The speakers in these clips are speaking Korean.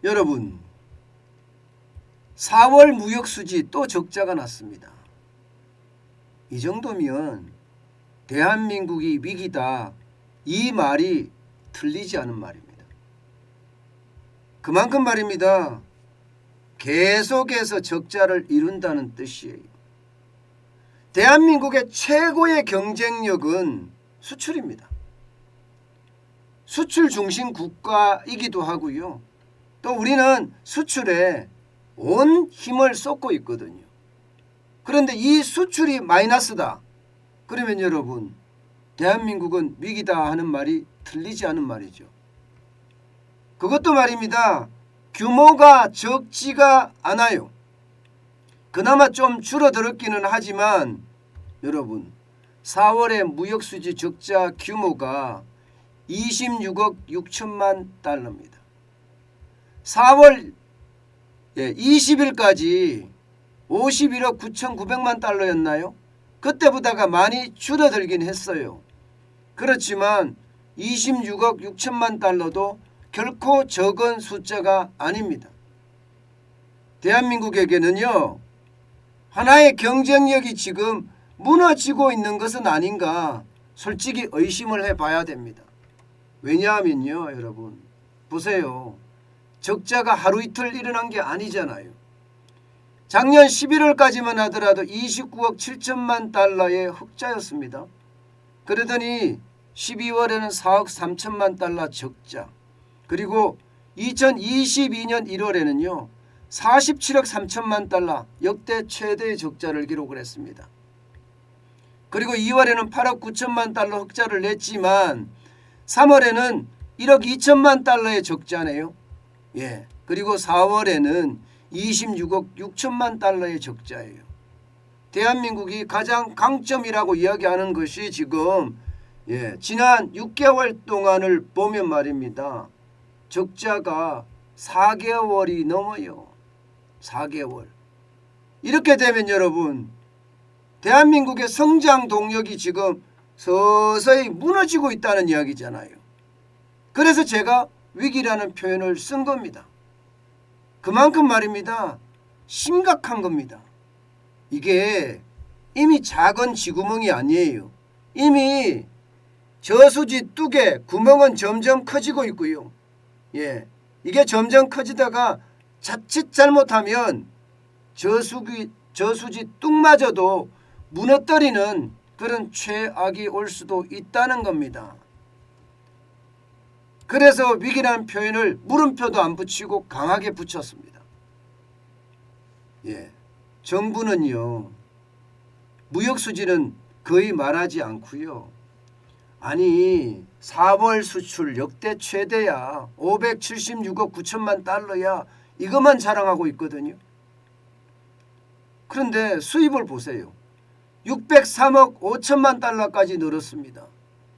여러분, 4월 무역수지 또 적자가 났습니다. 이 정도면 대한민국이 위기다, 이 말이 틀리지 않은 말입니다. 그만큼 말입니다. 계속해서 적자를 이룬다는 뜻이에요. 대한민국의 최고의 경쟁력은 수출입니다. 수출 중심 국가이기도 하고요. 또 우리는 수출에 온 힘을 쏟고 있거든요. 그런데 이 수출이 마이너스다. 그러면 여러분, 대한민국은 위기다 하는 말이 틀리지 않은 말이죠. 그것도 말입니다. 규모가 적지가 않아요. 그나마 좀 줄어들었기는 하지만 여러분, 4월의 무역수지 적자 규모가 26억 6천만 달러입니다. 4월 20일까지 51억 9,900만 달러였나요? 그때보다가 많이 줄어들긴 했어요. 그렇지만 26억 6천만 달러도 결코 적은 숫자가 아닙니다. 대한민국에게는요, 하나의 경쟁력이 지금 무너지고 있는 것은 아닌가 솔직히 의심을 해봐야 됩니다. 왜냐하면요, 여러분 보세요. 적자가 하루 이틀 일어난 게 아니잖아요. 작년 11월까지만 하더라도 29억 7천만 달러의 흑자였습니다. 그러더니 12월에는 4억 3천만 달러 적자, 그리고 2022년 1월에는요 47억 3천만 달러 역대 최대의 적자를 기록을 했습니다. 그리고 2월에는 8억 9천만 달러 흑자를 냈지만 3월에는 1억 2천만 달러의 적자네요. 그리고 4월에는 26억 6천만 달러의 적자예요. 대한민국이 가장 강점이라고 이야기하는 것이 지금 지난 6개월 동안을 보면 말입니다. 적자가 4개월이 넘어요. 4개월. 이렇게 되면 여러분, 대한민국의 성장 동력이 지금 서서히 무너지고 있다는 이야기잖아요. 그래서 제가 위기라는 표현을 쓴 겁니다. 그만큼 말입니다. 심각한 겁니다. 이게 이미 작은 쥐구멍이 아니에요. 이미 저수지 뚝에 구멍은 점점 커지고 있고요. 이게 점점 커지다가 자칫 잘못하면 저수지 뚝마저도 무너뜨리는 그런 최악이 올 수도 있다는 겁니다. 그래서 위기라는 표현을 물음표도 안 붙이고 강하게 붙였습니다. 정부는요, 무역수지는 거의 말하지 않고요. 아니 4월 수출 역대 최대야, 576억 9천만 달러야, 이것만 자랑하고 있거든요. 그런데 수입을 보세요. 603억 5천만 달러까지 늘었습니다.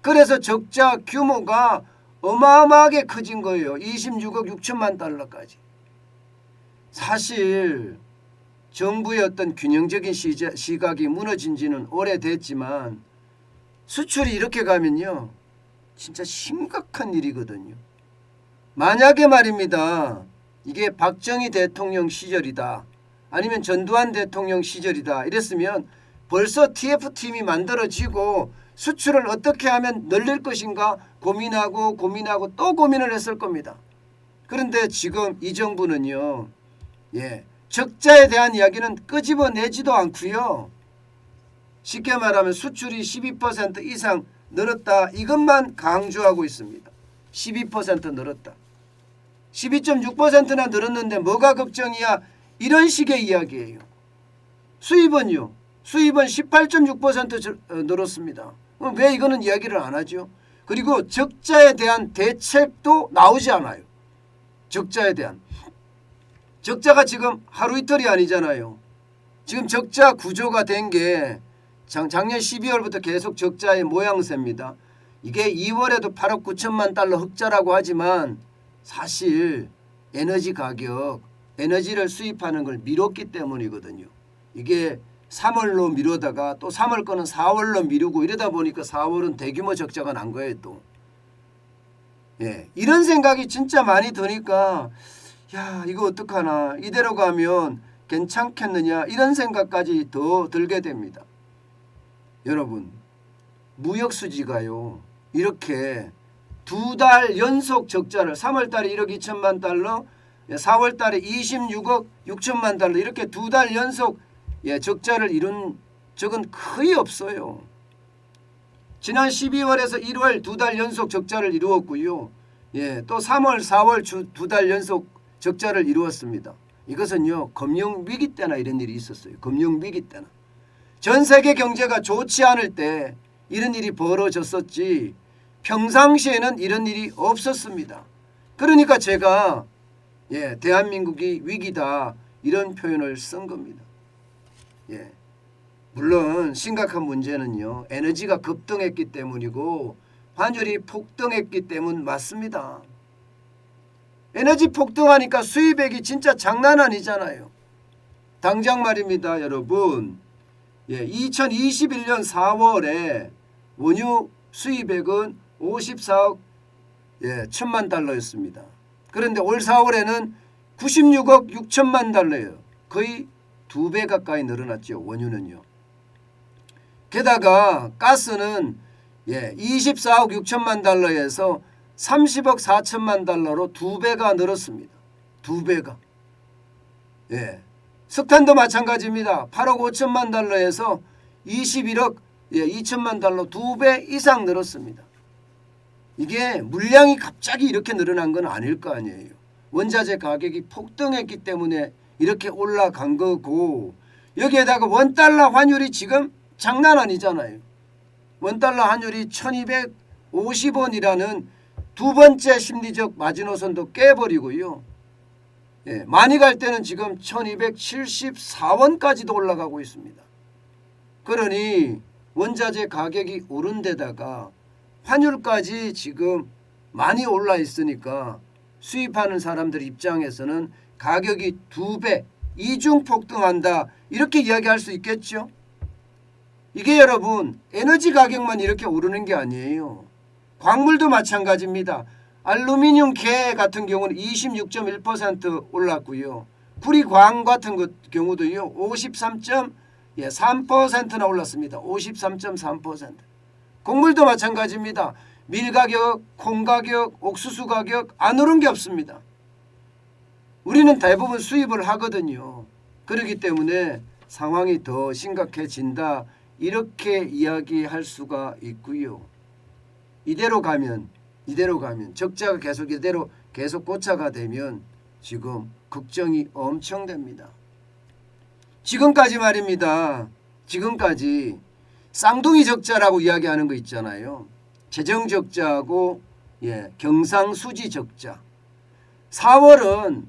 그래서 적자 규모가 어마어마하게 커진 거예요. 26억 6천만 달러까지. 사실 정부의 어떤 균형적인 시각이 무너진 지는 오래됐지만 수출이 이렇게 가면요, 진짜 심각한 일이거든요. 만약에 말입니다, 이게 박정희 대통령 시절이다, 아니면 전두환 대통령 시절이다 이랬으면 벌써 TF팀이 만들어지고 수출을 어떻게 하면 늘릴 것인가 고민하고 또 고민을 했을 겁니다. 그런데 지금 이 정부는요, 적자에 대한 이야기는 끄집어내지도 않고요. 쉽게 말하면 수출이 12% 이상 늘었다, 이것만 강조하고 있습니다. 12% 늘었다. 12.6%나 늘었는데 뭐가 걱정이야, 이런 식의 이야기예요. 수입은요, 수입은 18.6% 늘었습니다. 왜 이거는 이야기를 안 하죠? 그리고 적자에 대한 대책도 나오지 않아요. 적자에 대한. 적자가 지금 하루 이틀이 아니잖아요. 지금 적자 구조가 된 게 작년 12월부터 계속 적자의 모양새입니다. 이게 2월에도 8억 9천만 달러 흑자라고 하지만 사실 에너지 가격, 에너지를 수입하는 걸 미뤘기 때문이거든요. 이게 3월로 미루다가 또 3월 거는 4월로 미루고 이러다 보니까 4월은 대규모 적자가 난 거예요 또. 이런 생각이 진짜 많이 드니까 야, 이거 어떡하나, 이대로 가면 괜찮겠느냐, 이런 생각까지 더 들게 됩니다. 여러분, 무역수지가요 이렇게 2달 연속 적자를 3월 달에 1억 2천만 달러, 4월 달에 26억 6천만 달러 이렇게 2달 연속 적자를 이룬 적은 거의 없어요. 지난 12월에서 1월 2달 연속 적자를 이루었고요. 또 3월 4월 2달 연속 적자를 이루었습니다. 이것은요 금융위기 때나 이런 일이 있었어요. 금융위기 때나. 전 세계 경제가 좋지 않을 때 이런 일이 벌어졌었지 평상시에는 이런 일이 없었습니다. 그러니까 제가 대한민국이 위기다 이런 표현을 쓴 겁니다. 물론 심각한 문제는요 에너지가 급등했기 때문이고 환율이 폭등했기 때문 맞습니다. 에너지 폭등하니까 수입액이 진짜 장난 아니잖아요. 당장 말입니다 여러분. 2021년 4월에 원유 수입액은 54억 1천만 달러였습니다. 그런데 올 4월에는 96억 6천만 달러예요. 거의 2배 가까이 늘어났죠. 원유는요. 게다가 가스는 24억 6천만 달러에서 30억 4천만 달러로 2배가 늘었습니다. 2배가. 석탄도 마찬가지입니다. 8억 5천만 달러에서 21억 2천만 달러 2배 이상 늘었습니다. 이게 물량이 갑자기 이렇게 늘어난 건 아닐 거 아니에요. 원자재 가격이 폭등했기 때문에 이렇게 올라간 거고 여기에다가 원달러 환율이 지금 장난 아니잖아요. 원달러 환율이 1250원이라는 두 번째 심리적 마지노선도 깨버리고요. 많이 갈 때는 지금 1274원까지도 올라가고 있습니다. 그러니 원자재 가격이 오른 데다가 환율까지 지금 많이 올라 있으니까 수입하는 사람들 입장에서는 가격이 2배 이중 폭등한다 이렇게 이야기할 수 있겠죠. 이게 여러분 에너지 가격만 이렇게 오르는 게 아니에요. 광물도 마찬가지입니다. 알루미늄 개 같은 경우는 26.1% 올랐고요. 구리광 같은 경우도요 53.3%나 올랐습니다. 53.3%. 곡물도 마찬가지입니다. 밀 가격, 콩 가격, 옥수수 가격 안 오른 게 없습니다. 우리는 대부분 수입을 하거든요. 그렇기 때문에 상황이 더 심각해진다 이렇게 이야기할 수가 있고요. 이대로 가면 적자가 계속 고차가 되면 지금 걱정이 엄청 됩니다. 지금까지 말입니다. 지금까지 쌍둥이 적자라고 이야기하는 거 있잖아요. 재정 적자하고 경상수지 적자. 4월은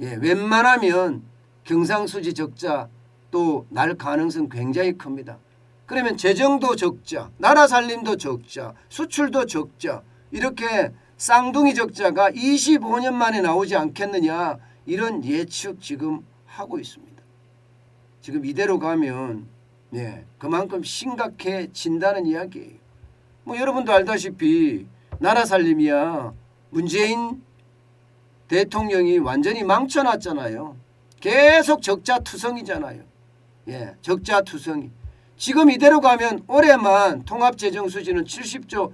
웬만하면 경상수지 적자 또 날 가능성 굉장히 큽니다. 그러면 재정도 적자, 나라 살림도 적자, 수출도 적자 이렇게 쌍둥이 적자가 25년 만에 나오지 않겠느냐 이런 예측 지금 하고 있습니다. 지금 이대로 가면 그만큼 심각해진다는 이야기예요. 여러분도 알다시피 나라 살림이야 문재인 대통령이 완전히 망쳐놨잖아요. 계속 적자투성이잖아요. 적자투성이. 지금 이대로 가면 올해만 통합재정수지는 70조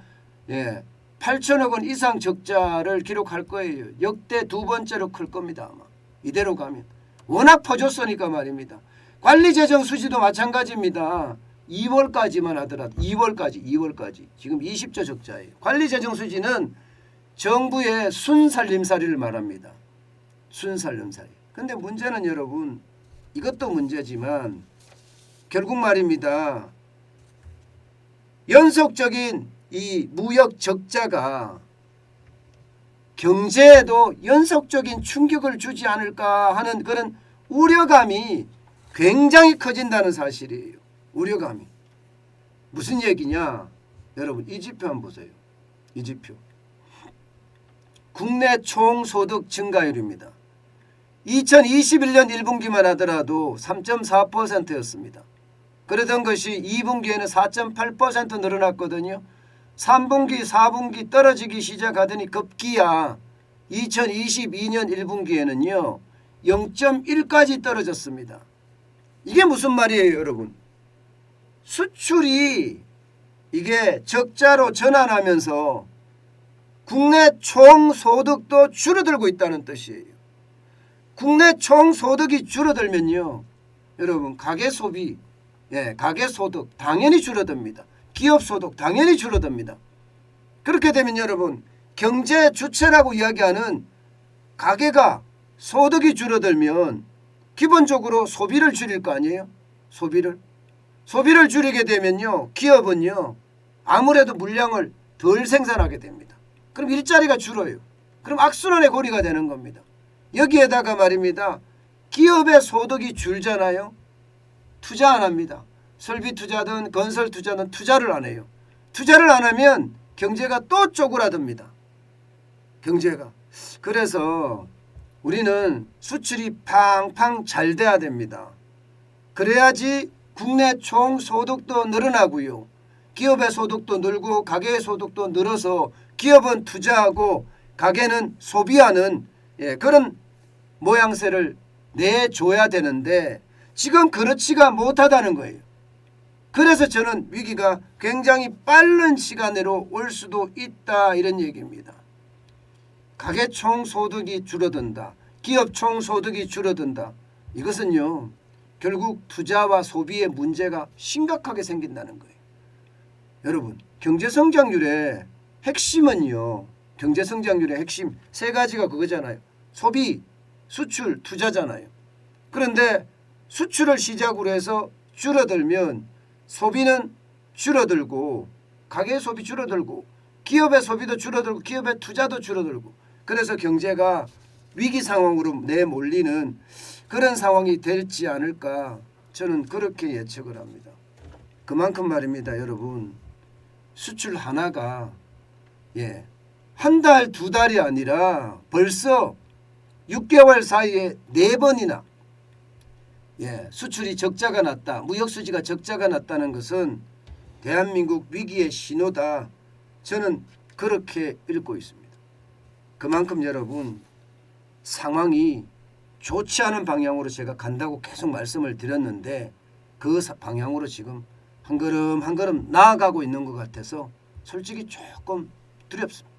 8천억 원 이상 적자를 기록할 거예요. 역대 두 번째로 클 겁니다. 아마 이대로 가면. 워낙 퍼줬으니까 말입니다. 관리재정수지도 마찬가지입니다. 2월까지만 하더라도 2월까지 지금 20조 적자예요. 관리재정수지는 정부의 순살림살이를 말합니다. 순살림살이. 근데 문제는 여러분 이것도 문제지만 결국 말입니다. 연속적인 이 무역 적자가 경제에도 연속적인 충격을 주지 않을까 하는 그런 우려감이 굉장히 커진다는 사실이에요. 우려감이. 무슨 얘기냐? 여러분 이 지표 한번 보세요. 이 지표. 국내 총소득 증가율입니다. 2021년 1분기만 하더라도 3.4%였습니다. 그러던 것이 2분기에는 4.8% 늘어났거든요. 3분기, 4분기 떨어지기 시작하더니 급기야 2022년 1분기에는요 0.1까지 떨어졌습니다. 이게 무슨 말이에요, 여러분? 수출이 이게 적자로 전환하면서 국내 총소득도 줄어들고 있다는 뜻이에요. 국내 총소득이 줄어들면요 여러분 가계소비, 가계소득 당연히 줄어듭니다. 기업소득 당연히 줄어듭니다. 그렇게 되면 여러분 경제 주체라고 이야기하는 가계가 소득이 줄어들면 기본적으로 소비를 줄일 거 아니에요. 소비를 줄이게 되면요 기업은요 아무래도 물량을 덜 생산하게 됩니다. 그럼 일자리가 줄어요. 그럼 악순환의 고리가 되는 겁니다. 여기에다가 말입니다. 기업의 소득이 줄잖아요. 투자 안 합니다. 설비 투자든 건설 투자든 투자를 안 해요. 투자를 안 하면 경제가 또 쪼그라듭니다. 경제가. 그래서 우리는 수출이 팡팡 잘 돼야 됩니다. 그래야지 국내 총소득도 늘어나고요. 기업의 소득도 늘고 가계의 소득도 늘어서 기업은 투자하고 가계는 소비하는 그런 모양새를 내줘야 되는데 지금 그렇지가 못하다는 거예요. 그래서 저는 위기가 굉장히 빠른 시간으로 올 수도 있다 이런 얘기입니다. 가계 총소득이 줄어든다. 기업 총소득이 줄어든다. 이것은요 결국 투자와 소비의 문제가 심각하게 생긴다는 거예요. 여러분 경제성장률의 핵심은요 경제성장률의 핵심 세 가지가 그거잖아요. 소비, 수출, 투자잖아요. 그런데 수출을 시작으로 해서 줄어들면 소비는 줄어들고 가계의 소비 줄어들고 기업의 소비도 줄어들고 기업의 투자도 줄어들고 그래서 경제가 위기 상황으로 내몰리는 그런 상황이 될지 않을까 저는 그렇게 예측을 합니다. 그만큼 말입니다. 여러분 수출 하나가 한 달, 두 달이 아니라 벌써 6개월 사이에 4번이나 수출이 적자가 났다. 무역수지가 적자가 났다는 것은 대한민국 위기의 신호다. 저는 그렇게 읽고 있습니다. 그만큼 여러분 상황이 좋지 않은 방향으로 제가 간다고 계속 말씀을 드렸는데 그 방향으로 지금 한 걸음 한 걸음 나아가고 있는 것 같아서 솔직히 조금 두렵습니다.